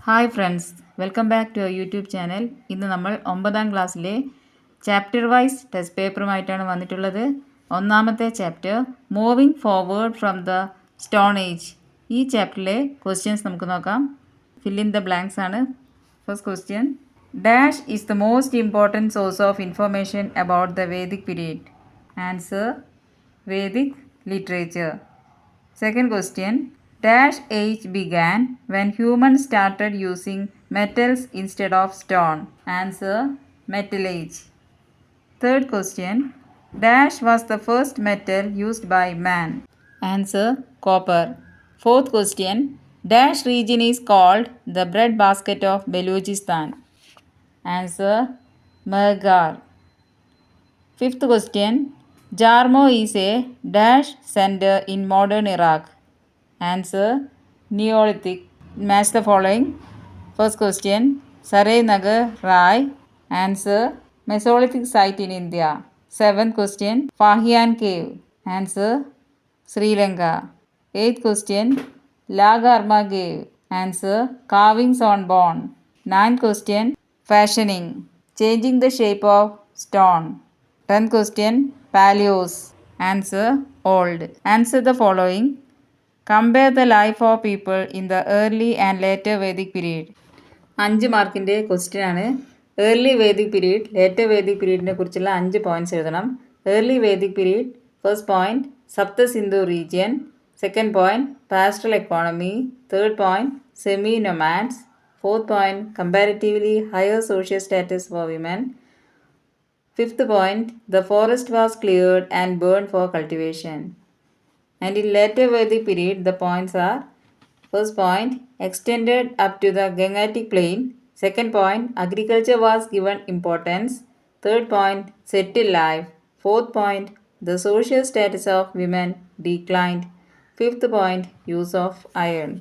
Hi friends, welcome back to YouTube channel. ഇന്ന് നമ്മൾ 9ാം ക്ലാസ്സിലെ ചാപ്റ്റർ വൈസ് ടെസ്റ്റ് പേപ്പറുമായിട്ടാണ് വന്നിട്ടുള്ളത്. ഒന്നാമത്തെ chapter moving forward from the stone age. ഈ ചാപ്റ്ററിലെ ക്വസ്റ്റ്യൻസ് നമുക്ക് നോക്കാം. ഫിൽ ഇൻ ദ ബ്ലാങ്ക്സ് ആണ്. First question: dash is the most important source of information about the Vedic period? Answer: Vedic literature. Second question: dash age began when humans started using metals instead of stone? Answer: metal age. Third question: dash was the first metal used by man? Answer: copper. Fourth question: dash region is called the bread basket of Balochistan? Answer: Mehrgarh. Fifth question: Jarmo is a dash center in modern Iraq? Answer: Neolithic. Match the following. First question: Sarai Nagar, Rai. Answer: Mesolithic site in India. Seventh question: Fahian cave. Answer: Sri Lanka. Eighth question: La Garma cave. Answer: carvings on bone. Ninth question: fashioning, changing the shape of stone. 10th question: Paleos. Answer: old. Answer the following. Compare the life of people in the early and later Vedic period. 5 മാർക്കിൻ്റെ question ആണ്. Early Vedic period, later Vedic പീരീഡിനെ കുറിച്ചുള്ള 5 points എഴുതണം. Early Vedic period: first point Sapta Sindhu region. Second point pastoral economy. Third point semi nomads. Fourth point comparatively higher social status for women. Fifth point, the forest was cleared and burned for cultivation. And in later Vedic period, the points are: first point, extended up to the Gangetic plain. Second point, agriculture was given importance. Third point, settled life. Fourth point, the social status of women declined. Fifth point, use of iron.